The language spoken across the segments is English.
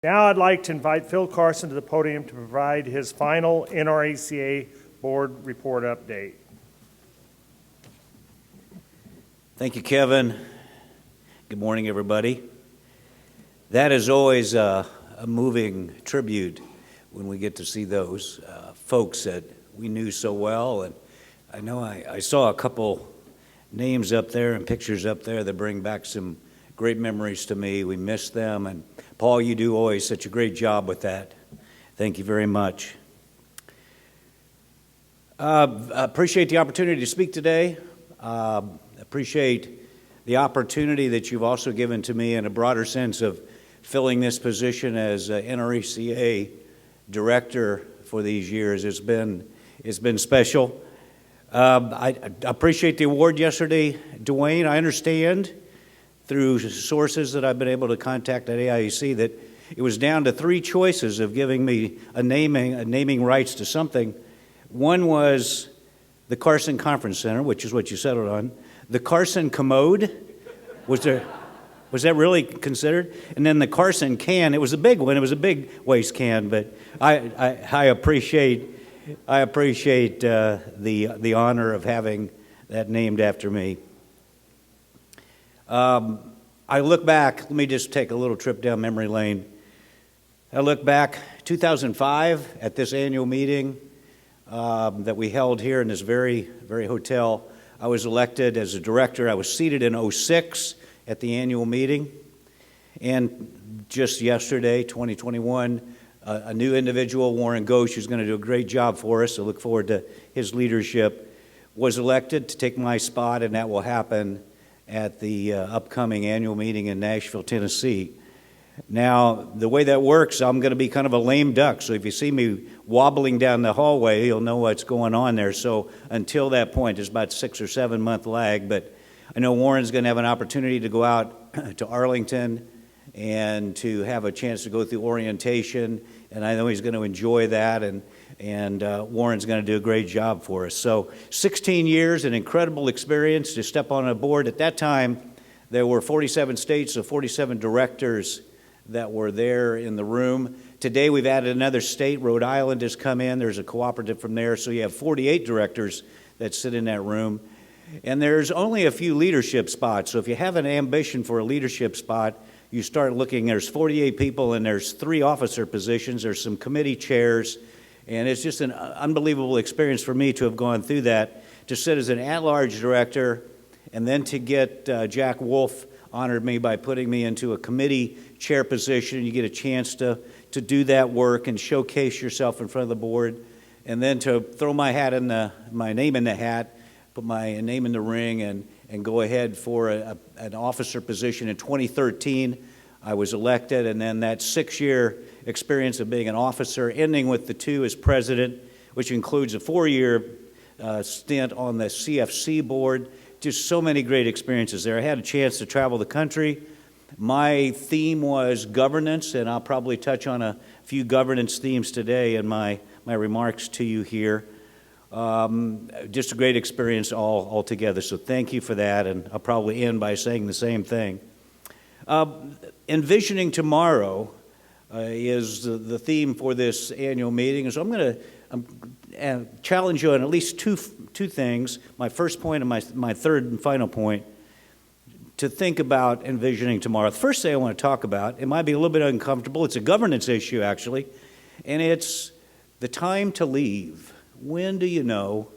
Now I'd like to invite Phil Carson to the podium to provide his final NRACA board report update. Thank you, Kevin. Good morning, everybody. That is always a moving tribute when we get to see those folks that we knew so well. And I know I saw a couple names up there and pictures up there that bring back some great memories to me. We miss them. And Paul, you do always such a great job with that. Thank you very much. I appreciate the opportunity to speak today. Appreciate the opportunity that you've also given to me in a broader sense of filling this position as NRACA director for these years. It's been special. I appreciate the award yesterday, Dwayne. I understand through sources that I've been able to contact at AIEC that it was down to three choices of giving me a naming rights to something. One was the Carson Conference Center, which is what you settled on. The Carson Commode, was that really considered? And then the Carson can. It was a big one. It was a big waste can, but I appreciate the honor of having that named after me. I look back, let me just take a little trip down memory lane. I look back 2005 at this annual meeting that we held here in this very hotel. I was elected as a director. I was seated in 2006 at the annual meeting. And just yesterday, 2021, a new individual, Warren Ghosh, who's going to do a great job for us, so look forward to his leadership, was elected to take my spot, and that will happen at the upcoming annual meeting in Nashville, Tennessee. Now, the way that works, I'm going to be kind of a lame duck, so if you see me wobbling down the hallway, you'll know what's going on there. So until that point, there's about 6 or 7 month lag, but I know Warren's going to have an opportunity to go out to Arlington and to have a chance to go through orientation, and I know he's going to enjoy that, and Warren's going to do a great job for us. So 16 years, an incredible experience to step on a board. At that time, there were 47 states, so 47 directors that were there in the room. Today, we've added another state. Rhode Island has come in. There's a cooperative from there, so you have 48 directors that sit in that room. And there's only a few leadership spots, so if you have an ambition for a leadership spot, you start looking. There's 48 people, and there's 3 officer positions. There's some committee chairs. And it's just an unbelievable experience for me to have gone through that, to sit as an at-large director, and then to get Jack Wolf honored me by putting me into a committee chair position. You get a chance to do that work and showcase yourself in front of the board, and then to throw my name in the hat, put my name in the ring, and go ahead for an officer position. In 2013, I was elected, and then that 6-year experience of being an officer, ending with the 2 as president, which includes a 4-year stint on the CFC board. Just so many great experiences there. I had a chance to travel the country. My theme was governance, and I'll probably touch on a few governance themes today in my remarks to you here. Just a great experience all together, so thank you for that, and I'll probably end by saying the same thing. Envisioning tomorrow is the theme for this annual meeting. So I'm going to challenge you on at least two things, my first point and my third and final point, to think about envisioning tomorrow. The first thing I want to talk about, it might be a little bit uncomfortable, it's a governance issue actually, and it's the time to leave. When do you know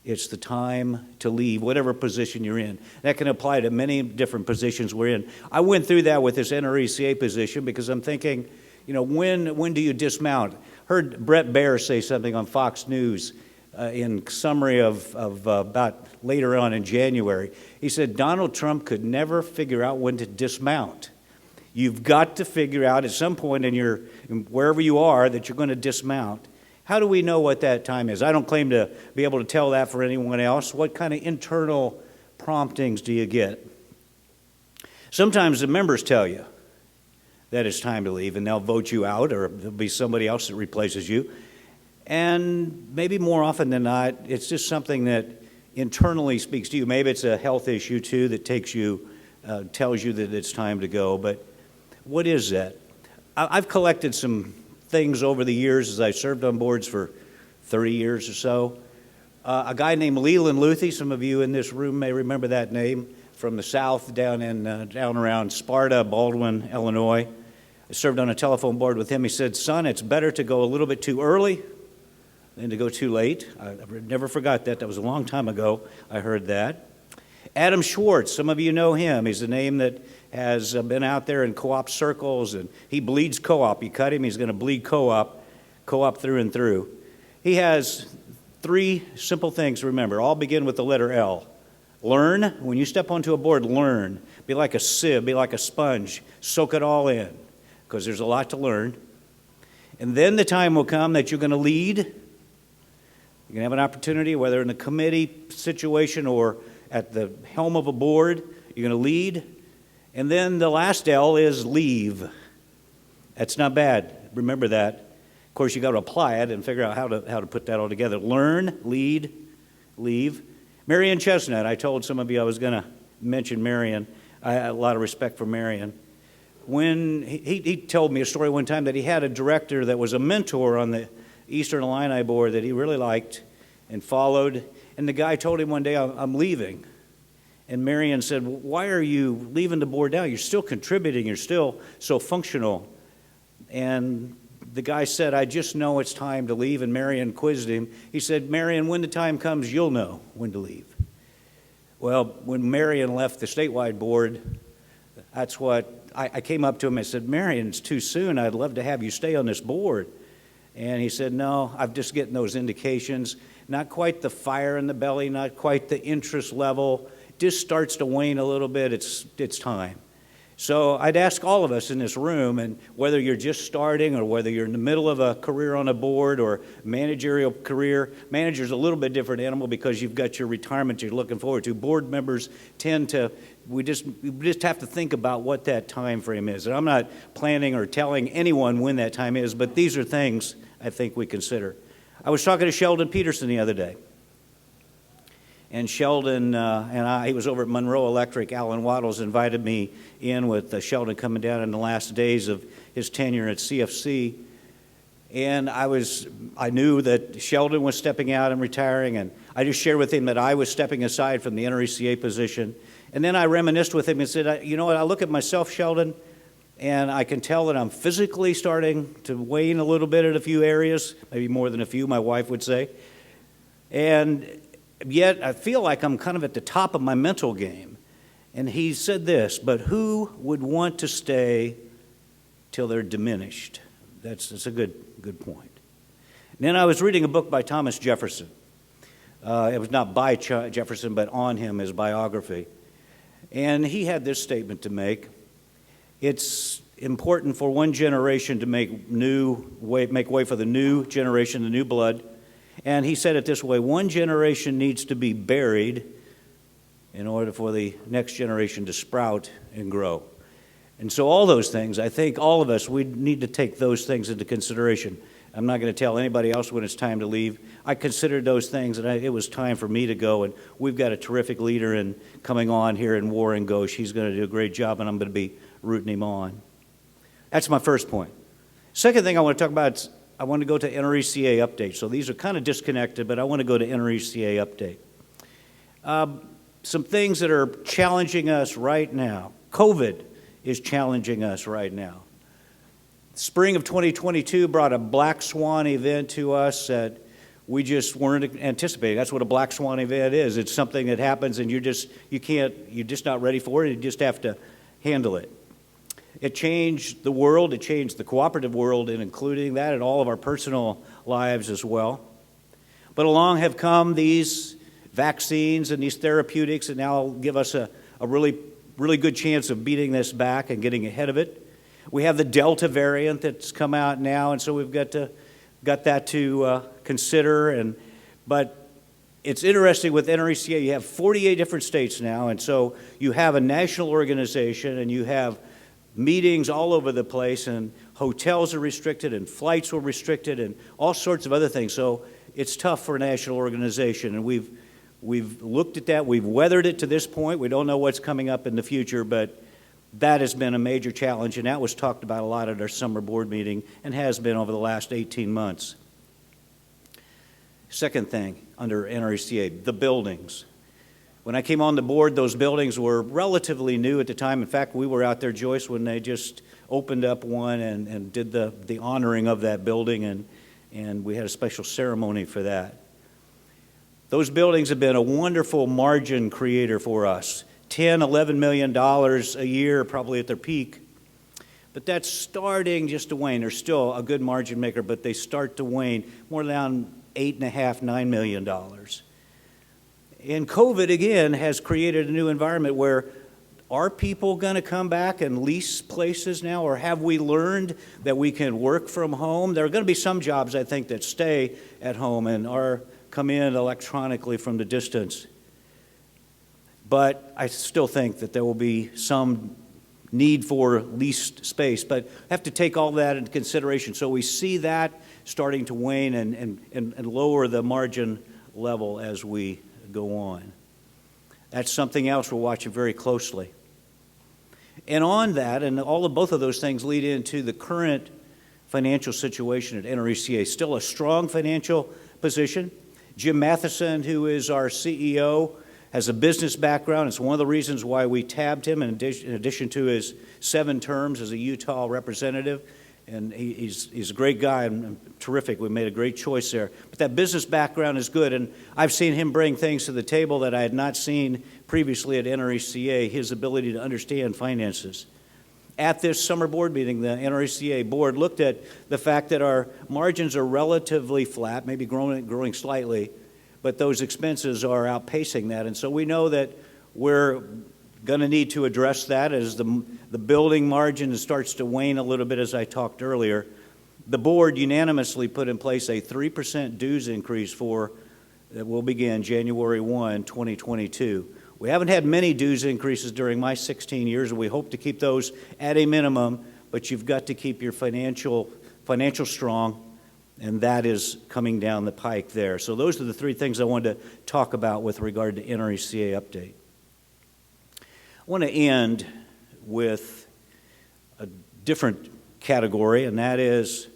it's the time to leave, whatever position you're in? That can apply to many different positions we're in. I went through that with this NRACA position because I'm thinking, when do you dismount? Heard Brett Baer say something on Fox News in summary of about later on in January. He said, Donald Trump could never figure out when to dismount. You've got to figure out at some point wherever you are that you're going to dismount. How do we know what that time is? I don't claim to be able to tell that for anyone else. What kind of internal promptings do you get? Sometimes the members tell you that it's time to leave, and they'll vote you out, or there'll be somebody else that replaces you. And maybe more often than not, it's just something that internally speaks to you. Maybe it's a health issue, too, that tells you that it's time to go. But what is that? I've collected some things over the years as I served on boards for 30 years or so. A guy named Leland Luthi, some of you in this room may remember that name, from the South down around Sparta, Baldwin, Illinois. I served on a telephone board with him. He said, "Son, it's better to go a little bit too early than to go too late." I never forgot that. That was a long time ago I heard that. Adam Schwartz, some of you know him. He's a name that has been out there in co-op circles, and he bleeds co-op. You cut him, he's going to bleed co-op through and through. He has 3 simple things to remember. All begin with the letter L. Learn. When you step onto a board, learn. Be like a sieve, be like a sponge. Soak it all in, because there's a lot to learn. And then the time will come that you're going to lead. You're going to have an opportunity, whether in a committee situation or at the helm of a board, you're going to lead. And then the last L is leave. That's not bad. Remember that. Of course, you got to apply it and figure out how to put that all together. Learn, lead, leave. Marion Chestnut, I told some of you I was going to mention Marion. I had a lot of respect for Marion. When he told me a story one time that he had a director that was a mentor on the Eastern Illini board that he really liked and followed. And the guy told him one day, "I'm leaving." And Marion said, "Why are you leaving the board now? You're still contributing. You're still so functional." And the guy said, "I just know it's time to leave." And Marion quizzed him. He said, "Marion, when the time comes, you'll know when to leave." Well, when Marion left the statewide board, that's what I came up to him and said, "Marion, it's too soon. I'd love to have you stay on this board." And he said, "No, I'm just getting those indications. Not quite the fire in the belly, not quite the interest level. Just starts to wane a little bit. It's time." So I'd ask all of us in this room, and whether you're just starting or whether you're in the middle of a career on a board or managerial career, manager's a little bit different animal because you've got your retirement you're looking forward to. Board members tend to, we just have to think about what that time frame is. And I'm not planning or telling anyone when that time is, but these are things I think we consider. I was talking to Sheldon Peterson the other day. And Sheldon he was over at Monroe Electric. Alan Waddles invited me in with Sheldon coming down in the last days of his tenure at CFC. And I knew that Sheldon was stepping out and retiring, and I just shared with him that I was stepping aside from the NRECA position. And then I reminisced with him and said, "You know what, I look at myself, Sheldon, and I can tell that I'm physically starting to wane a little bit in a few areas, maybe more than a few, my wife would say. And yet I feel like I'm kind of at the top of my mental game." And he said this, "But who would want to stay till they're diminished?" That's a good point. And then I was reading a book by Thomas Jefferson. It was not by Jefferson, but on him, his biography. And he had this statement to make: it's important for one generation to make way for the new generation, the new blood. And he said it this way: one generation needs to be buried in order for the next generation to sprout and grow. And so all those things, I think all of us, we need to take those things into consideration. I'm not going to tell anybody else when it's time to leave. I considered those things, and it was time for me to go. And we've got a terrific leader coming on here in Warren Ghosh. He's going to do a great job, and I'm going to be rooting him on. That's my first point. Second thing I want to talk about is I want to go to NRECA update. So these are kind of disconnected, but I want to go to NRECA update. Some things that are challenging us right now. COVID is challenging us right now. Spring of 2022 brought a black swan event to us that we just weren't anticipating. That's what a black swan event is. It's something that happens and you're just not ready for it. You just have to handle it. It changed the world. It changed the cooperative world, and including that in all of our personal lives as well. But along have come these vaccines and these therapeutics that now give us a really, really good chance of beating this back and getting ahead of it. We have the Delta variant that's come out now, and so we've got that to consider. But it's interesting with NRECA, you have 48 different states now, and so you have a national organization, and you have meetings all over the place, and hotels are restricted, and flights were restricted, and all sorts of other things. So it's tough for a national organization, and we've looked at that. We've weathered it to this point. We don't know what's coming up in the future, but That has been a major challenge, and that was talked about a lot at our summer board meeting and has been over the last 18 months. Second thing under NRECA, the buildings. When I came on the board, those buildings were relatively new at the time. In fact, we were out there, Joyce, when they just opened up one and did the honoring of that building, and we had a special ceremony for that. Those buildings have been a wonderful margin creator for us. $10, $11 million a year, probably at their peak. But that's starting just to wane. They're still a good margin maker, but they start to wane, more than $8.5, $9 million. And COVID, again, has created a new environment where are people going to come back and lease places now, or have we learned that we can work from home? There are going to be some jobs, I think, that stay at home and come in electronically from the distance. But I still think that there will be some need for leased space, but have to take all that into consideration. So we see that starting to wane and lower the margin level as we go on. That's something else we're watching very closely. And on that, and both of those things lead into the current financial situation at NRECA. Still a strong financial position. Jim Matheson, who is our CEO, has a business background. It's one of the reasons why we tabbed him in addition to his 7 terms as a Utah representative. And he's a great guy and terrific. We made a great choice there. But that business background is good, and I've seen him bring things to the table that I had not seen previously at NRECA, his ability to understand finances. At this summer board meeting, the NRECA board looked at the fact that our margins are relatively flat, maybe growing slightly, but those expenses are outpacing that. And so we know that we're going to need to address that as the building margin starts to wane a little bit, as I talked earlier. The board unanimously put in place a 3% dues increase that will begin January 1, 2022. We haven't had many dues increases during my 16 years, and we hope to keep those at a minimum, but you've got to keep your financial strong, and that is coming down the pike there. So those are the 3 things I wanted to talk about with regard to NRECA update. I want to end with a different category, and that is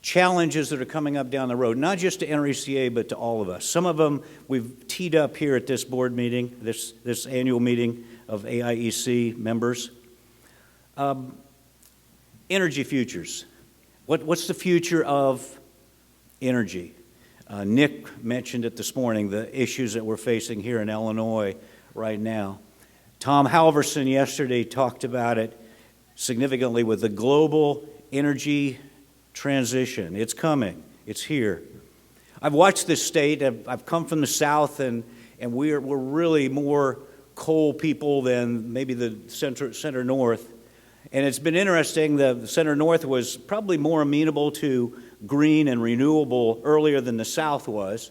challenges that are coming up down the road, not just to NRECA, but to all of us. Some of them we've teed up here at this board meeting, this annual meeting of AIEC members. Energy futures. What's the future of energy? Nick mentioned it this morning, the issues that we're facing here in Illinois right now. Tom Halverson yesterday talked about it significantly with the global energy transition. It's coming. It's here. I've watched this state. I've come from the South, and we're really more coal people than maybe the center north. And it's been interesting. The center north was probably more amenable to green and renewable earlier than the South was.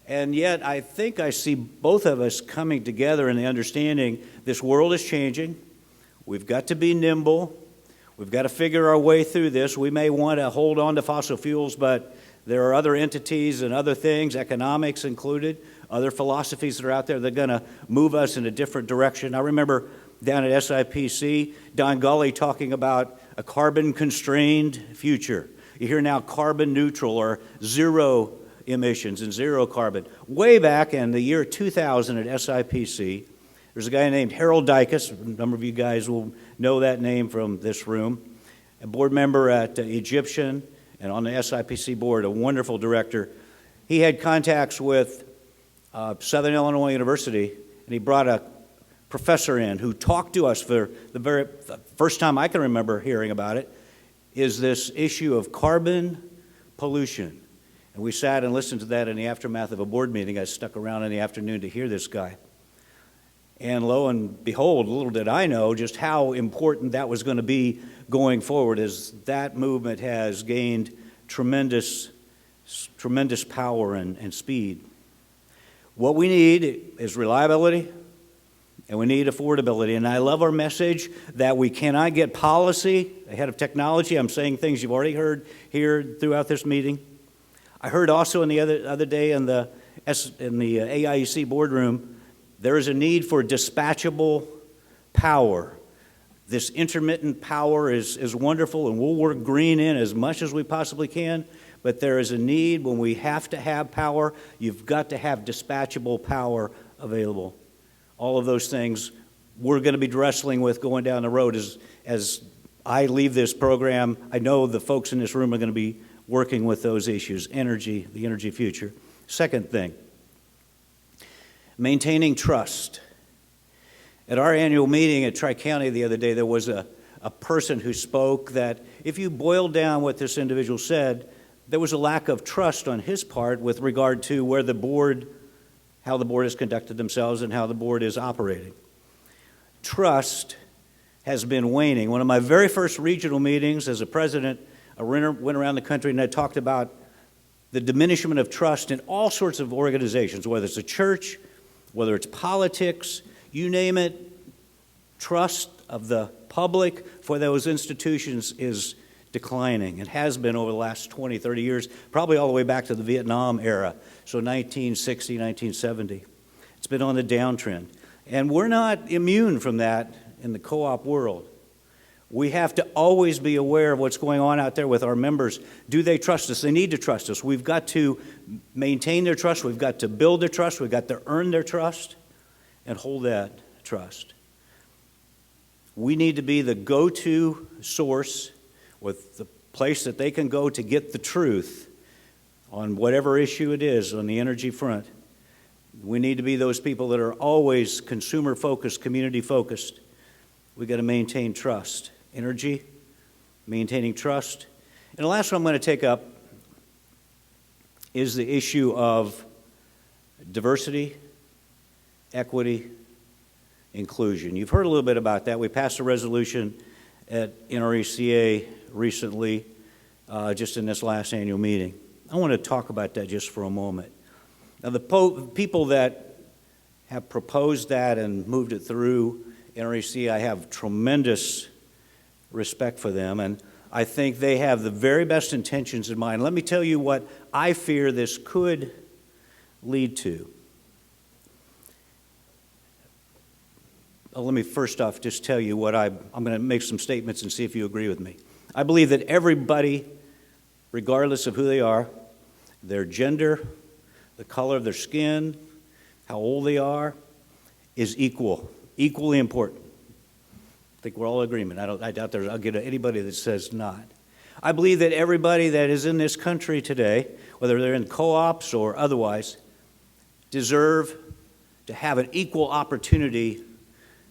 And yet, I think I see both of us coming together in the understanding this world is changing. We've got to be nimble. We've got to figure our way through this. We may want to hold on to fossil fuels, but there are other entities and other things, economics included, other philosophies that are out there that are going to move us in a different direction. I remember down at SIPC, Don Gully talking about a carbon-constrained future. You hear now carbon neutral or zero emissions and zero carbon. Way back in the year 2000 at SIPC, there's a guy named Harold Dykus. A number of you guys will know that name from this room. A board member at Egyptian and on the SIPC board, a wonderful director. He had contacts with Southern Illinois University, and he brought a professor in who talked to us for the very first time I can remember hearing about it, is this issue of carbon pollution. And we sat and listened to that in the aftermath of a board meeting. I stuck around in the afternoon to hear this guy. And lo and behold, little did I know just how important that was going to be going forward, as that movement has gained tremendous power and speed. What we need is reliability, and we need affordability. And I love our message that we cannot get policy ahead of technology. I'm saying things you've already heard here throughout this meeting. I heard also in the other day in the AIEC boardroom, there is a need for dispatchable power This intermittent power is wonderful, and we'll work green in as much as we possibly can, but there is a need when we have to have power, you've got to have dispatchable power available. All of those things we're going to be wrestling with going down the road. As I leave this program, I know the folks in this room are going to be working with those issues, energy, the energy future. Second thing, maintaining trust. At our annual meeting at Tri-County the other day, there was a person who spoke that if you boil down what this individual said, there was a lack of trust on his part with regard to where the board, how the board has conducted themselves and how the board is operating. Trust has been waning. One of my very first regional meetings as a president, I went around the country and I talked about the diminishment of trust in all sorts of organizations, whether it's a church, whether it's politics, you name it. Trust of the public for those institutions is declining. It has been over the last 20, 30 years, probably all the way back to the Vietnam era, so 1960, 1970. It's been on the downtrend. And we're not immune from that in the co-op world. We have to always be aware of what's going on out there with our members. Do they trust us? They need to trust us. We've got to maintain their trust. We've got to build their trust. We've got to earn their trust and hold that trust. We need to be the go-to source with the place that they can go to get the truth on whatever issue it is on the energy front. We need to be those people that are always consumer-focused, community-focused. We've got to maintain trust. Energy, maintaining trust. And the last one I'm going to take up is the issue of diversity, equity, inclusion. You've heard a little bit about that. We passed a resolution at NRECA recently, just in this last annual meeting. I want to talk about that just for a moment. Now, the people that have proposed that and moved it through NRECA, I have tremendous respect for them, and I think they have the very best intentions in mind. Let me tell you what I fear this could lead to. Let me first off just tell you what I'm going to make some statements and see if you agree with me. I believe that everybody, regardless of who they are, their gender, the color of their skin, how old they are, is equally important. I think we're all in agreement. I doubt I'll get anybody that says not. I believe that everybody that is in this country today, whether they're in co-ops or otherwise, deserve to have an equal opportunity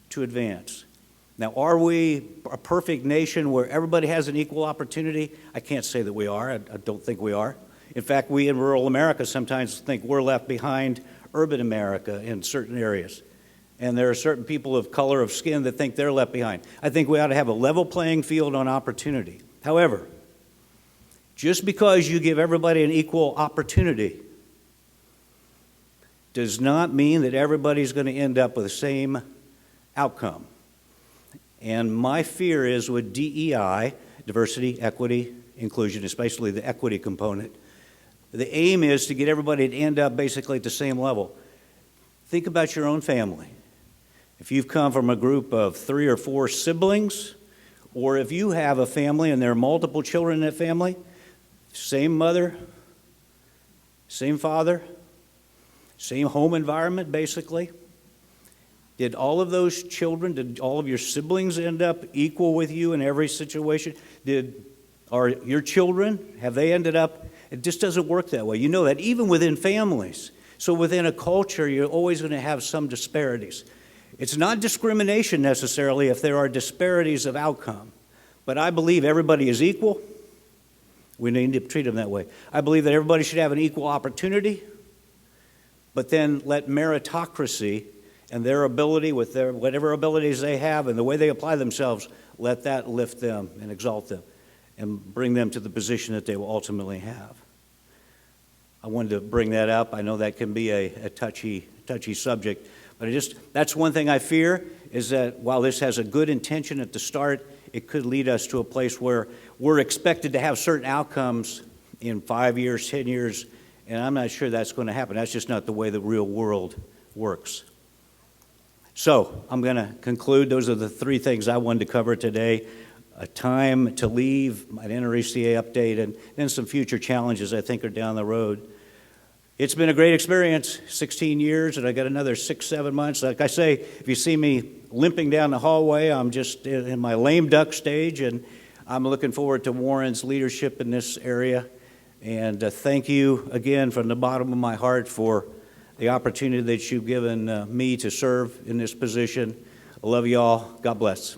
to advance. Now, are we a perfect nation where everybody has an equal opportunity? I can't say that we are. I don't think we are. In fact, we in rural America sometimes think we're left behind urban America in certain areas. And there are certain people of color of skin that think they're left behind. I think we ought to have a level playing field on opportunity. However, just because you give everybody an equal opportunity does not mean that everybody's going to end up with the same outcome. And my fear is with DEI, diversity, equity, inclusion, especially the equity component, the aim is to get everybody to end up basically at the same level. Think about your own family. If you've come from a group of 3 or 4 siblings, or if you have a family and there are multiple children in that family, same mother, same father, same home environment basically, did all of those children, did all of your siblings end up equal with you in every situation? Are your children, have they ended up? It just doesn't work that way. You know that even within families. So within a culture, you're always going to have some disparities. It's not discrimination necessarily if there are disparities of outcome. But I believe everybody is equal. We need to treat them that way. I believe that everybody should have an equal opportunity, but then let meritocracy and their ability with their whatever abilities they have and the way they apply themselves, let that lift them and exalt them and bring them to the position that they will ultimately have. I wanted to bring that up. I know that can be a touchy subject, but that's one thing I fear is that while this has a good intention at the start, it could lead us to a place where we're expected to have certain outcomes in 5 years, 10 years, and I'm not sure that's going to happen. That's just not the way the real world works. So I'm going to conclude. Those are the three things I wanted to cover today. A time to leave, an NRECA update, and then some future challenges I think are down the road. It's been a great experience, 16 years, and I got another 6-7 months. Like I say, if you see me limping down the hallway, I'm just in my lame duck stage, and I'm looking forward to Warren's leadership in this area. And thank you again from the bottom of my heart for the opportunity that you've given me to serve in this position. I love you all. God bless.